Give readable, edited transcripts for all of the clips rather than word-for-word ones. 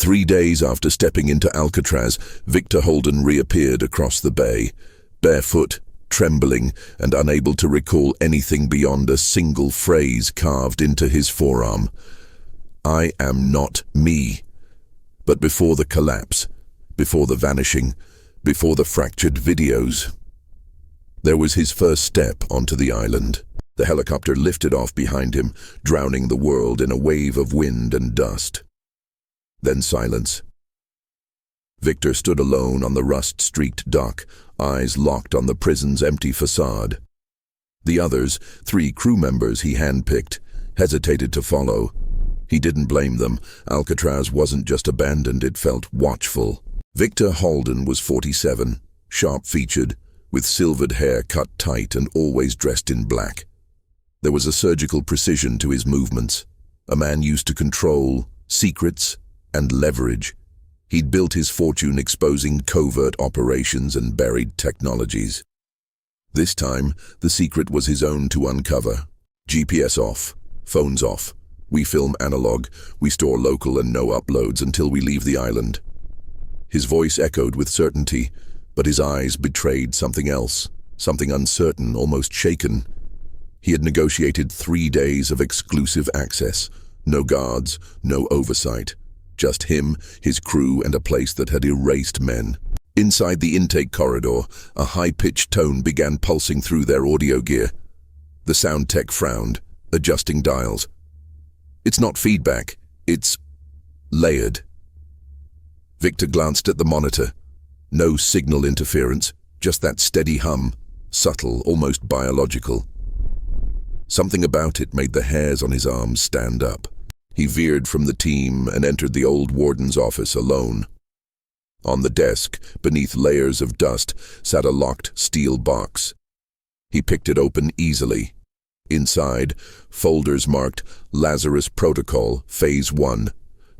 3 days after stepping into Alcatraz, Victor Halden reappeared across the bay, barefoot, trembling, and unable to recall anything beyond a single phrase carved into his forearm. "I am not me." But before the collapse, before the vanishing, before the fractured videos, there was his first step onto the island. The helicopter lifted off behind him, drowning the world in a wave of wind and dust. Then silence. Victor stood alone on the rust-streaked dock, eyes locked on the prison's empty facade. The others, 3 crew members he handpicked, hesitated to follow. He didn't blame them. Alcatraz wasn't just abandoned, it felt watchful. Victor Halden was 47, sharp-featured, with silvered hair cut tight and always dressed in black. There was a surgical precision to his movements, a man used to control, secrets, and leverage. He'd built his fortune exposing covert operations and buried technologies. This time, the secret was his own to uncover. GPS off, phones off. We film analog, we store local and no uploads until we leave the island. His voice echoed with certainty, but his eyes betrayed something else, something uncertain, almost shaken. He had negotiated 3 days of exclusive access. No guards, no oversight. Just him, his crew, and a place that had erased men. Inside the intake corridor, a high-pitched tone began pulsing through their audio gear. The sound tech frowned, adjusting dials. "It's not feedback, it's layered." Victor glanced at the monitor. No signal interference, just that steady hum, subtle, almost biological. Something about it made the hairs on his arms stand up. He veered from the team and entered the old warden's office alone. On the desk, beneath layers of dust, sat a locked steel box. He picked it open easily. Inside, folders marked Lazarus Protocol, Phase 1.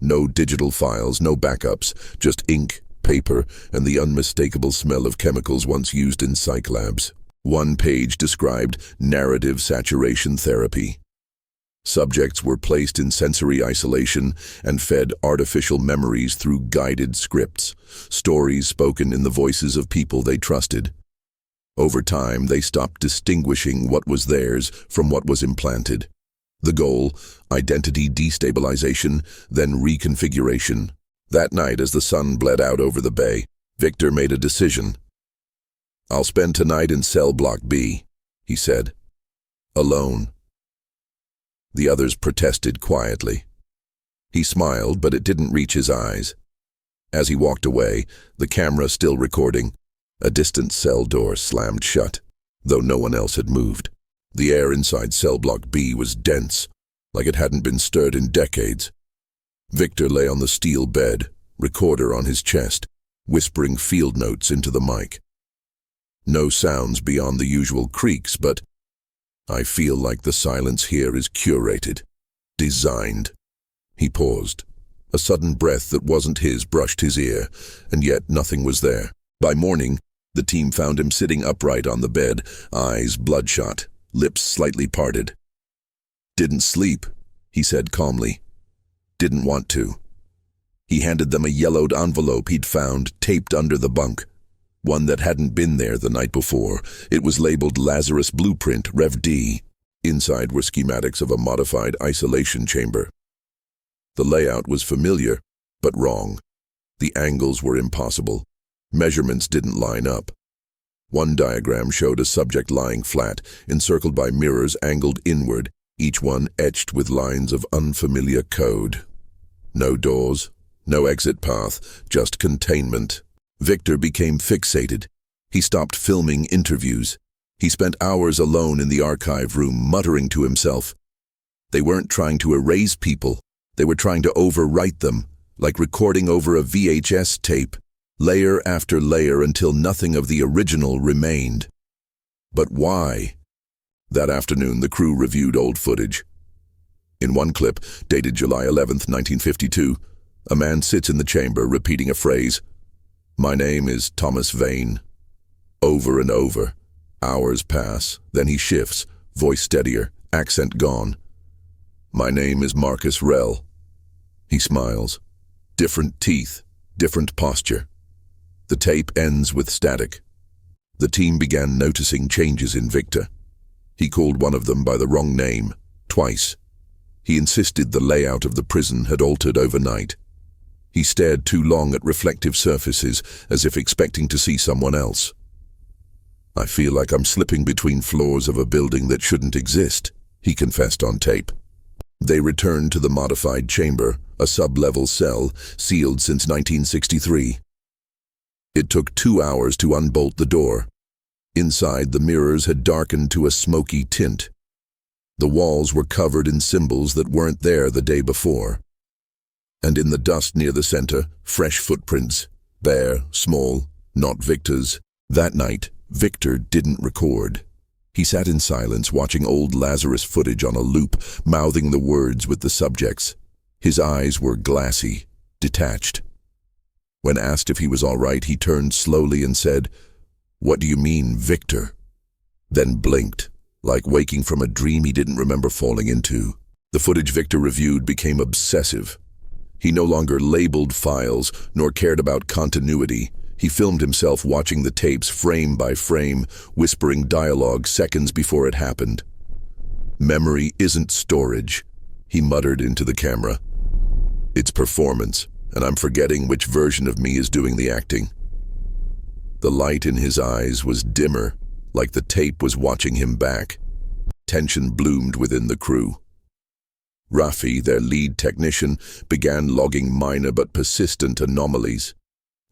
No digital files, no backups, just ink, paper, and the unmistakable smell of chemicals once used in psych labs. One page described narrative saturation therapy. Subjects were placed in sensory isolation and fed artificial memories through guided scripts, stories spoken in the voices of people they trusted. Over time, they stopped distinguishing what was theirs from what was implanted. The goal, identity destabilization, then reconfiguration. That night, as the sun bled out over the bay, Victor made a decision. "I'll spend tonight in cell block B," he said. "Alone." The others protested quietly. He smiled, but it didn't reach his eyes. As he walked away, the camera still recording, a distant cell door slammed shut, though no one else had moved. The air inside cell block B was dense, like it hadn't been stirred in decades. Victor lay on the steel bed, recorder on his chest, whispering field notes into the mic. No sounds beyond the usual creaks, but I feel like the silence here is curated, designed. He paused. A sudden breath that wasn't his brushed his ear, and yet nothing was there. By morning, the team found him sitting upright on the bed, eyes bloodshot, lips slightly parted. "Didn't sleep," he said calmly. "Didn't want to." He handed them a yellowed envelope he'd found taped under the bunk. One that hadn't been there the night before. It was labeled Lazarus Blueprint, Rev D. Inside were schematics of a modified isolation chamber. The layout was familiar, but wrong. The angles were impossible. Measurements didn't line up. One diagram showed a subject lying flat, encircled by mirrors angled inward, each one etched with lines of unfamiliar code. No doors, no exit path, just containment. Victor became fixated. He stopped filming interviews. He spent hours alone in the archive room, muttering to himself. They weren't trying to erase people. They were trying to overwrite them, like recording over a VHS tape, layer after layer until nothing of the original remained. But why? That afternoon, the crew reviewed old footage. In one clip, dated July 11th, 1952, a man sits in the chamber repeating a phrase. "My name is Thomas Vane." Over and over. Hours pass, then he shifts, voice steadier, accent gone. "My name is Marcus Rell." He smiles. Different teeth, different posture. The tape ends with static. The team began noticing changes in Victor. He called one of them by the wrong name, twice. He insisted the layout of the prison had altered overnight. He stared too long at reflective surfaces, as if expecting to see someone else. "I feel like I'm slipping between floors of a building that shouldn't exist," he confessed on tape. They returned to the modified chamber, a sub-level cell, sealed since 1963. It took 2 hours to unbolt the door. Inside, the mirrors had darkened to a smoky tint. The walls were covered in symbols that weren't there the day before. And in the dust near the center, fresh footprints, bare, small, not Victor's. That night, Victor didn't record. He sat in silence, watching old Lazarus footage on a loop, mouthing the words with the subjects. His eyes were glassy, detached. When asked if he was all right, he turned slowly and said, "What do you mean, Victor?" Then blinked, like waking from a dream he didn't remember falling into. The footage Victor reviewed became obsessive. He no longer labeled files, nor cared about continuity. He filmed himself watching the tapes frame by frame, whispering dialogue seconds before it happened. "Memory isn't storage," he muttered into the camera. "It's performance, and I'm forgetting which version of me is doing the acting." The light in his eyes was dimmer, like the tape was watching him back. Tension bloomed within the crew. Rafi, their lead technician, began logging minor but persistent anomalies.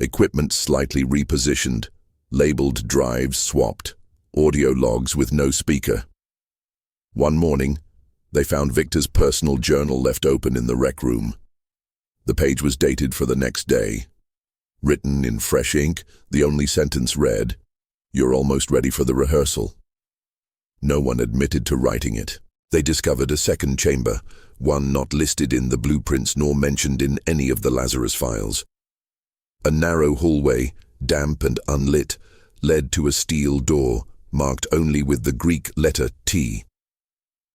Equipment slightly repositioned, labeled drives swapped, audio logs with no speaker. One morning, they found Victor's personal journal left open in the rec room. The page was dated for the next day. Written in fresh ink, the only sentence read, "You're almost ready for the rehearsal." No one admitted to writing it. They discovered a second chamber, one not listed in the blueprints nor mentioned in any of the Lazarus files. A narrow hallway, damp and unlit, led to a steel door, marked only with the Greek letter T.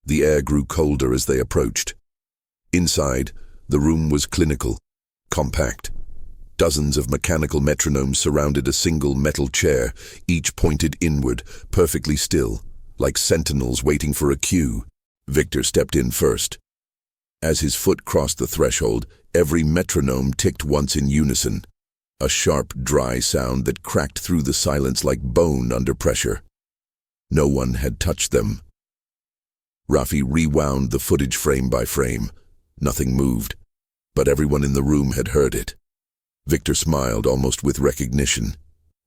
The air grew colder as they approached. Inside, the room was clinical, compact. Dozens of mechanical metronomes surrounded a single metal chair, each pointed inward, perfectly still, like sentinels waiting for a cue. Victor stepped in first. As his foot crossed the threshold, every metronome ticked once in unison, a sharp, dry sound that cracked through the silence like bone under pressure. No one had touched them. Rafi rewound the footage frame by frame. Nothing moved, but everyone in the room had heard it. Victor smiled almost with recognition.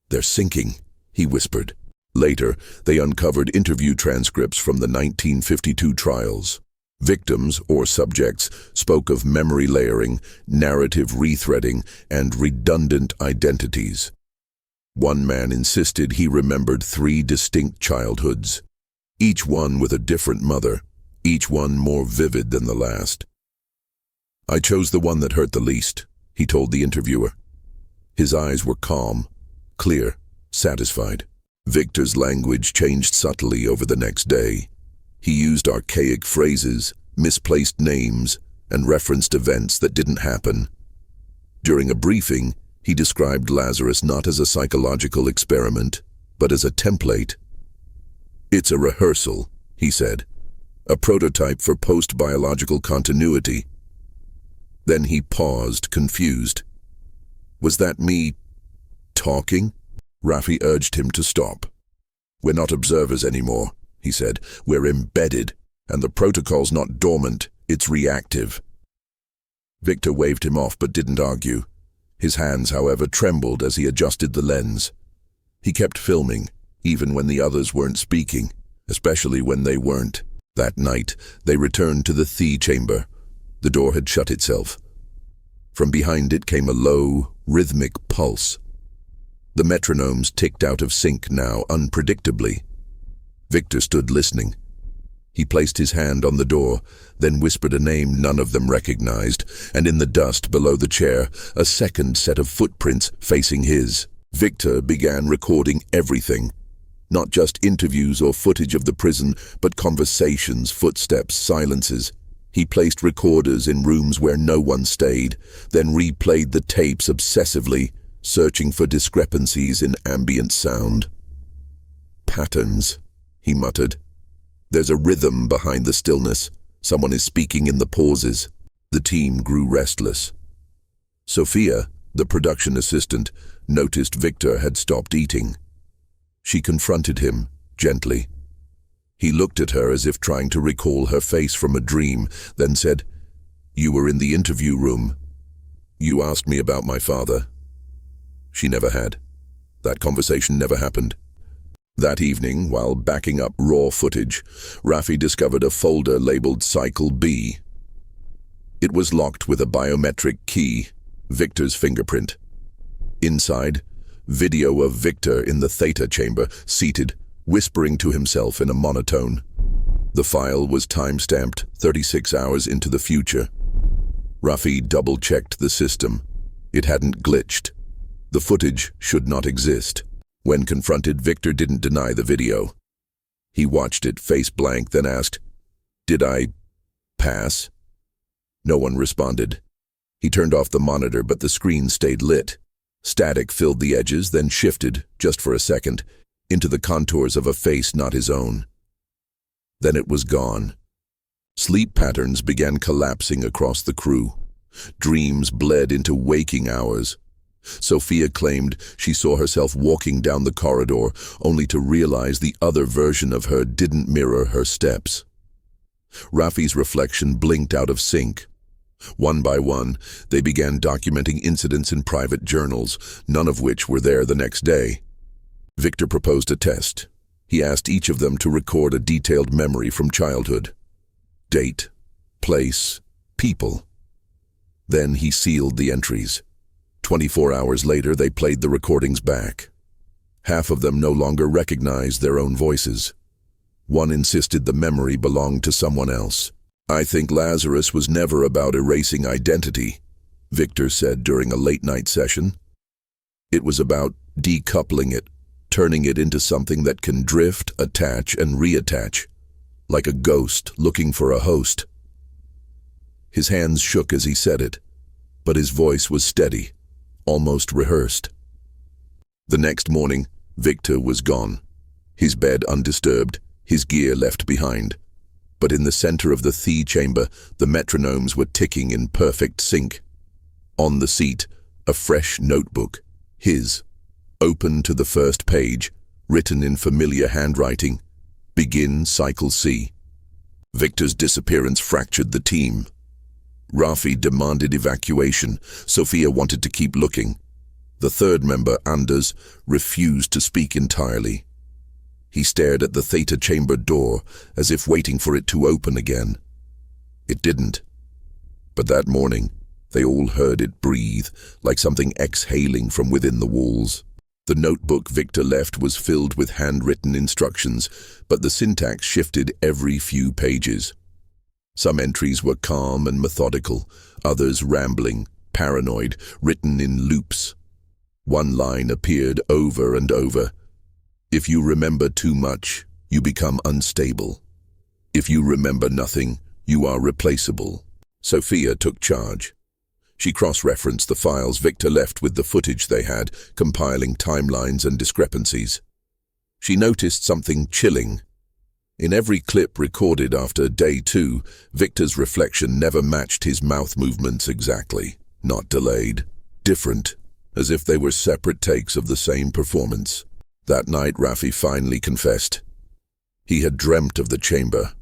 "They're syncing," he whispered. Later, they uncovered interview transcripts from the 1952 trials. Victims, or subjects, spoke of memory layering, narrative rethreading, and redundant identities. One man insisted he remembered 3 distinct childhoods, each one with a different mother, each one more vivid than the last. "I chose the one that hurt the least," he told the interviewer. His eyes were calm, clear, satisfied. Victor's language changed subtly over the next day. He used archaic phrases, misplaced names, and referenced events that didn't happen. During a briefing, he described Lazarus not as a psychological experiment, but as a template. "It's a rehearsal," he said, "a prototype for post-biological continuity." Then he paused, confused. "Was that me talking?" Rafi urged him to stop. "We're not observers anymore," he said. "We're embedded, and the protocol's not dormant, it's reactive." Victor waved him off but didn't argue. His hands, however, trembled as he adjusted the lens. He kept filming, even when the others weren't speaking, especially when they weren't. That night, they returned to the Thea chamber. The door had shut itself. From behind it came a low, rhythmic pulse. The metronomes ticked out of sync now, unpredictably. Victor stood listening. He placed his hand on the door, then whispered a name none of them recognized, and in the dust below the chair, a second set of footprints facing his. Victor began recording everything, not just interviews or footage of the prison, but conversations, footsteps, silences. He placed recorders in rooms where no one stayed, then replayed the tapes obsessively, searching for discrepancies in ambient sound. "Patterns," he muttered. "There's a rhythm behind the stillness. Someone is speaking in the pauses." The team grew restless. Sophia, the production assistant, noticed Victor had stopped eating. She confronted him, gently. He looked at her as if trying to recall her face from a dream, then said, "You were in the interview room. You asked me about my father." She never had. That conversation never happened. That evening, while backing up raw footage, Rafi discovered a folder labeled Cycle B. It was locked with a biometric key, Victor's fingerprint. Inside, video of Victor in the theta chamber, seated, whispering to himself in a monotone. The file was time-stamped 36 hours into the future. Rafi double-checked the system. It hadn't glitched. The footage should not exist. When confronted, Victor didn't deny the video. He watched it face blank, then asked, "Did I pass?" No one responded. He turned off the monitor, but the screen stayed lit. Static filled the edges, then shifted, just for a second, into the contours of a face not his own. Then it was gone. Sleep patterns began collapsing across the crew. Dreams bled into waking hours. Sophia claimed she saw herself walking down the corridor, only to realize the other version of her didn't mirror her steps. Rafi's reflection blinked out of sync. One by one, they began documenting incidents in private journals, none of which were there the next day. Victor proposed a test. He asked each of them to record a detailed memory from childhood. Date, place, people. Then he sealed the entries. 24 hours later, they played the recordings back. Half of them no longer recognized their own voices. One insisted the memory belonged to someone else. "I think Lazarus was never about erasing identity," Victor said during a late-night session. "It was about decoupling it, turning it into something that can drift, attach, and reattach, like a ghost looking for a host." His hands shook as he said it, but his voice was steady, almost rehearsed. The next morning, Victor was gone. His bed undisturbed, his gear left behind. But in the center of the theta chamber, the metronomes were ticking in perfect sync. On the seat, a fresh notebook, his, open to the first page, written in familiar handwriting, "Begin Cycle C." Victor's disappearance fractured the team. Rafi demanded evacuation. Sophia wanted to keep looking. The third member, Anders, refused to speak entirely. He stared at the theta chamber door, as if waiting for it to open again. It didn't. But that morning, they all heard it breathe, like something exhaling from within the walls. The notebook Victor left was filled with handwritten instructions, but the syntax shifted every few pages. Some entries were calm and methodical, others rambling, paranoid, written in loops. One line appeared over and over. "If you remember too much, you become unstable. If you remember nothing, you are replaceable." Sophia took charge. She cross-referenced the files Victor left with the footage they had, compiling timelines and discrepancies. She noticed something chilling. In every clip recorded after day 2, Victor's reflection never matched his mouth movements exactly. Not delayed. Different, as if they were separate takes of the same performance. That night, Rafi finally confessed. He had dreamt of the chamber.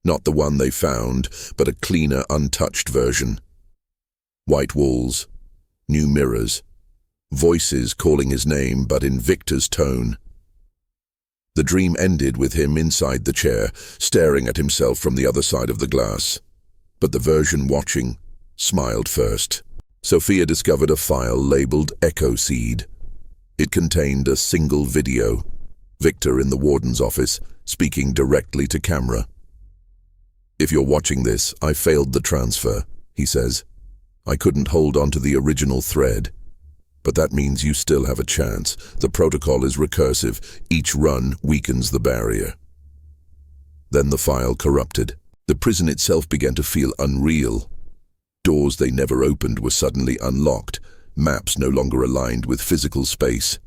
Not the one they found, but a cleaner, untouched version. White walls, new mirrors, voices calling his name, but in Victor's tone. The dream ended with him inside the chair, staring at himself from the other side of the glass. But the version watching smiled first. Sophia discovered a file labeled Echo Seed. It contained a single video, Victor in the warden's office, speaking directly to camera. "If you're watching this, I failed the transfer," he says. "I couldn't hold on to the original thread. But that means you still have a chance. The protocol is recursive. Each run weakens the barrier." Then the file corrupted. The prison itself began to feel unreal. Doors they never opened were suddenly unlocked, maps no longer aligned with physical space.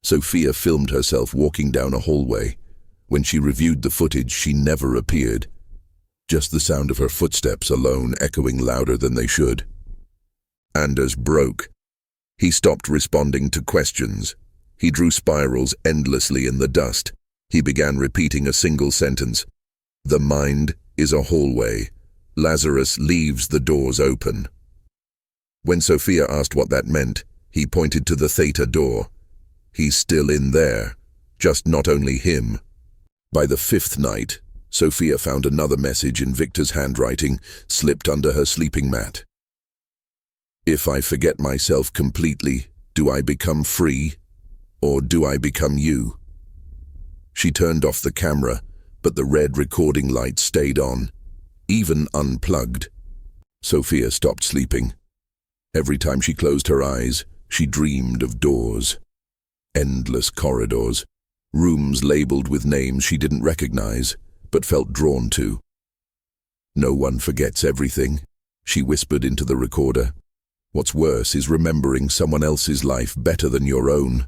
Sophia filmed herself walking down a hallway. When she reviewed the footage, she never appeared. Just the sound of her footsteps alone echoing louder than they should. Anders broke. He stopped responding to questions. He drew spirals endlessly in the dust. He began repeating a single sentence. The mind is a hallway. Lazarus leaves the doors open. When Sophia asked what that meant, he pointed to the theta door. He's still in there, just not only him. By the fifth night, Sophia found another message in Victor's handwriting, slipped under her sleeping mat. If I forget myself completely, do I become free, or do I become you? She turned off the camera, but the red recording light stayed on, even unplugged. Sophia stopped sleeping. Every time she closed her eyes, she dreamed of doors. Endless corridors, rooms labeled with names she didn't recognize, but felt drawn to. No one forgets everything, she whispered into the recorder. What's worse is remembering someone else's life better than your own.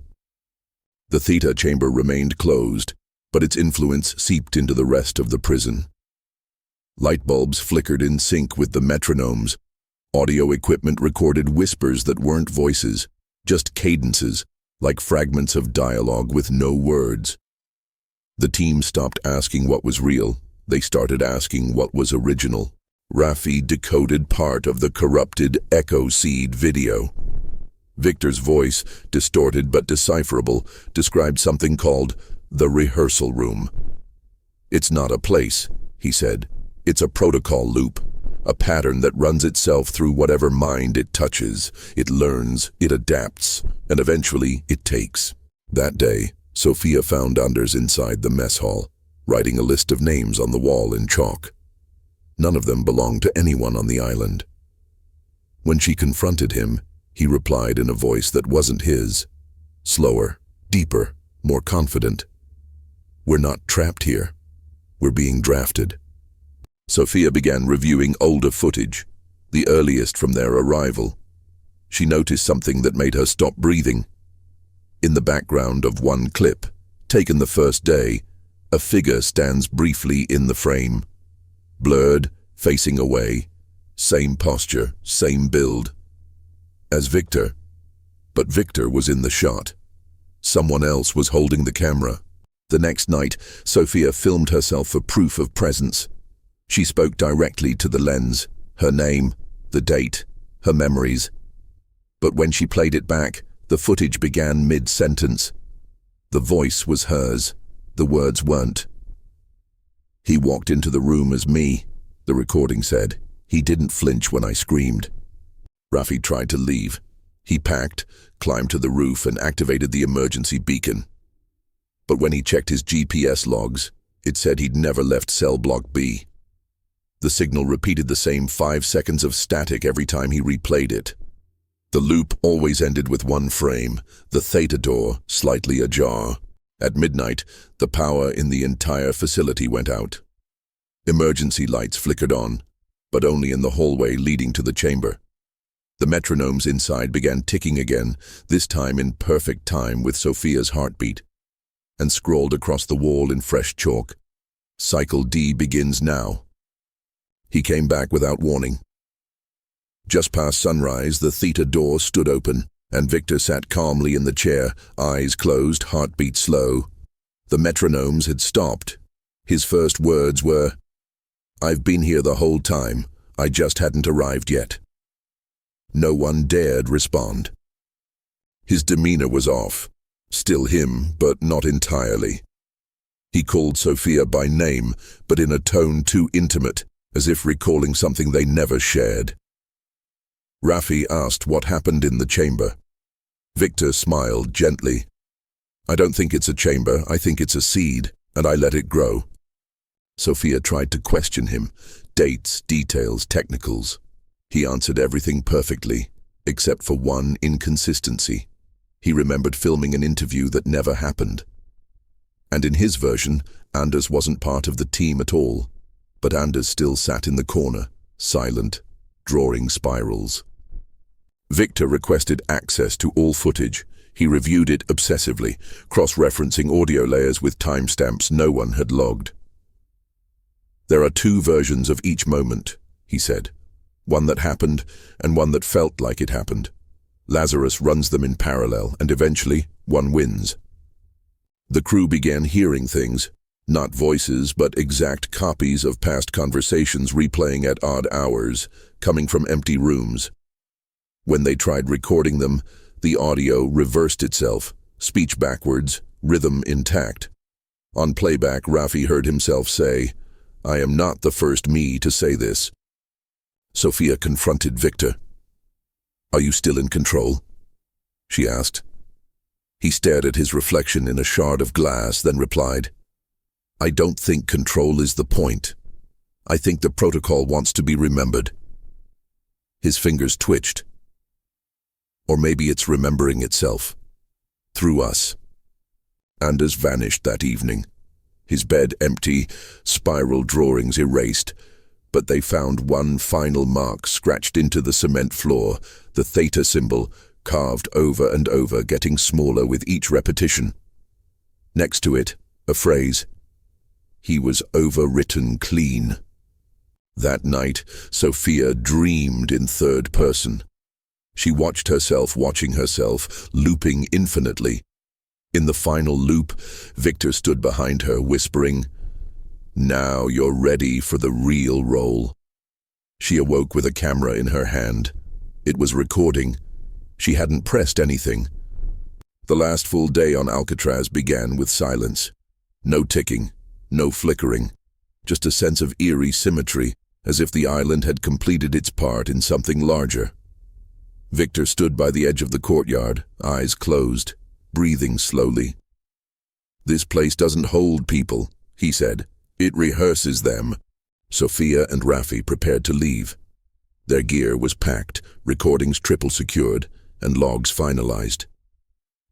The theta chamber remained closed, but its influence seeped into the rest of the prison. Light bulbs flickered in sync with the metronomes. Audio equipment recorded whispers that weren't voices, just cadences, like fragments of dialogue with no words. The team stopped asking what was real. They started asking what was original. Rafi decoded part of the corrupted Echo Seed video. Victor's voice, distorted but decipherable, described something called the rehearsal room. It's not a place, he said. It's a protocol loop, a pattern that runs itself through whatever mind it touches. It learns, it adapts, and eventually it takes. That day, Sophia found Anders inside the mess hall, writing a list of names on the wall in chalk. None of them belonged to anyone on the island. When she confronted him, he replied in a voice that wasn't his. Slower, deeper, more confident. We're not trapped here. We're being drafted. Sophia began reviewing older footage, the earliest from their arrival. She noticed something that made her stop breathing. In the background of one clip, taken the first day, a figure stands briefly in the frame. Blurred, facing away, same posture, same build. As Victor. But Victor was in the shot. Someone else was holding the camera. The next night, Sophia filmed herself for proof of presence. She spoke directly to the lens, her name, the date, her memories. But when she played it back, the footage began mid-sentence. The voice was hers, the words weren't. He walked into the room as me, the recording said. He didn't flinch when I screamed. Rafi tried to leave. He packed, climbed to the roof and activated the emergency beacon. But when he checked his GPS logs, it said he'd never left cell block B. The signal repeated the same 5 seconds of static every time he replayed it. The loop always ended with one frame, the theta door slightly ajar. At midnight, the power in the entire facility went out. Emergency lights flickered on, but only in the hallway leading to the chamber. The metronomes inside began ticking again, this time in perfect time with Sophia's heartbeat, and scrawled across the wall in fresh chalk. Cycle D begins now. He came back without warning. Just past sunrise, the theta door stood open, and Victor sat calmly in the chair, eyes closed, heartbeat slow. The metronomes had stopped. His first words were, "I've been here the whole time. I just hadn't arrived yet." No one dared respond. His demeanor was off. Still him, but not entirely. He called Sophia by name, but in a tone too intimate, as if recalling something they never shared. Rafi asked what happened in the chamber. Victor smiled gently. "I don't think it's a chamber, I think it's a seed, and I let it grow." Sophia tried to question him, dates, details, technicals. He answered everything perfectly, except for one inconsistency. He remembered filming an interview that never happened. And in his version, Anders wasn't part of the team at all. but Anders still sat in the corner, silent, drawing spirals. Victor requested access to all footage. He reviewed it obsessively, cross-referencing audio layers with timestamps no one had logged. "There are 2 versions of each moment," he said. "One that happened and one that felt like it happened. Lazarus runs them in parallel, and eventually, one wins." The crew began hearing things, not voices but exact copies of past conversations replaying at odd hours, coming from empty rooms. When they tried recording them, the audio reversed itself, speech backwards, rhythm intact. On playback, Rafi heard himself say, "I am not the first me to say this." Sophia confronted Victor. "Are you still in control?" she asked. He stared at his reflection in a shard of glass, then replied, "I don't think control is the point. I think the protocol wants to be remembered." His fingers twitched. "Or maybe it's remembering itself. Through us." Anders vanished that evening. His bed empty, spiral drawings erased, but they found one final mark scratched into the cement floor, the theta symbol, carved over and over, getting smaller with each repetition. Next to it, a phrase, "He was overwritten clean." That night, Sophia dreamed in third person. She watched herself watching herself, looping infinitely. In the final loop, Victor stood behind her, whispering, "Now you're ready for the real role." She awoke with a camera in her hand. It was recording. She hadn't pressed anything. The last full day on Alcatraz began with silence. No ticking, no flickering, just a sense of eerie symmetry, as if the island had completed its part in something larger. Victor stood by the edge of the courtyard, eyes closed, breathing slowly. "This place doesn't hold people," he said. "It rehearses them." Sophia and Rafi prepared to leave. Their gear was packed, recordings triple secured, and logs finalized.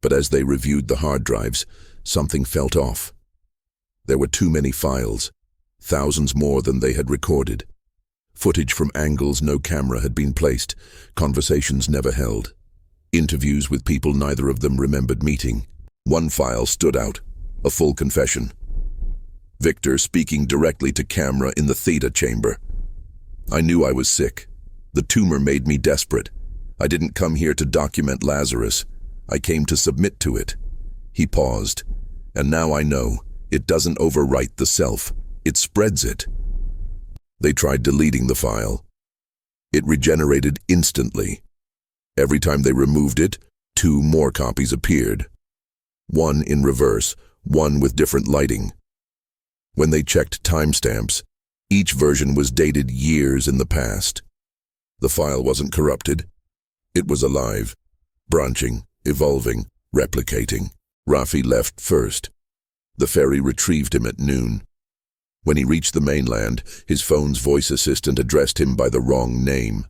But as they reviewed the hard drives, something felt off. There were too many files, thousands more than they had recorded. Footage from angles no camera had been placed, conversations never held. Interviews with people neither of them remembered meeting. One file stood out, a full confession. Victor speaking directly to camera in the theta chamber. "I knew I was sick. The tumor made me desperate. I didn't come here to document Lazarus. I came to submit to it." He paused. "And now I know, it doesn't overwrite the self. It spreads it." They tried deleting the file. It regenerated instantly. Every time they removed it, 2 more copies appeared. One in reverse, one with different lighting. When they checked timestamps, each version was dated years in the past. The file wasn't corrupted. It was alive, branching, evolving, replicating. Rafi left first. The ferry retrieved him at noon. When he reached the mainland, his phone's voice assistant addressed him by the wrong name.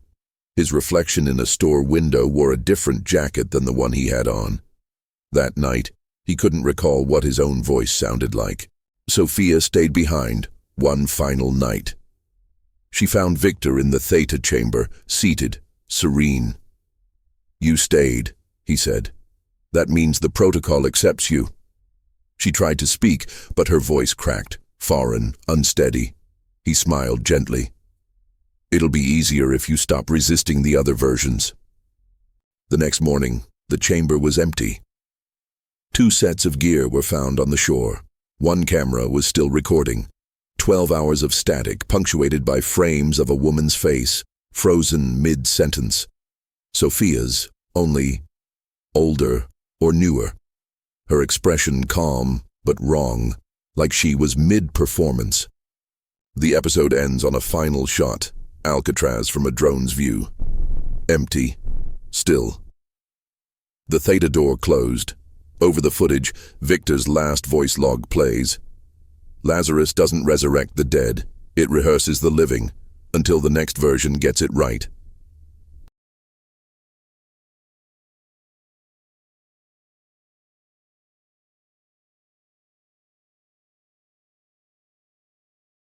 His reflection in a store window wore a different jacket than the one he had on. That night, he couldn't recall what his own voice sounded like. Sophia stayed behind, one final night. She found Victor in the theta chamber, seated, serene. "You stayed," he said. "That means the protocol accepts you." She tried to speak, but her voice cracked, foreign, unsteady. He smiled gently. "It'll be easier if you stop resisting the other versions." The next morning, the chamber was empty. 2 sets of gear were found on the shore. One camera was still recording. 12 hours of static punctuated by frames of a woman's face, frozen mid-sentence. Sophia's, only older or newer. Her expression calm but wrong, like she was mid-performance. The episode ends on a final shot, Alcatraz from a drone's view. Empty. Still. The theta door closed. Over the footage, Victor's last voice log plays. "Lazarus doesn't resurrect the dead. It rehearses the living, until the next version gets it right."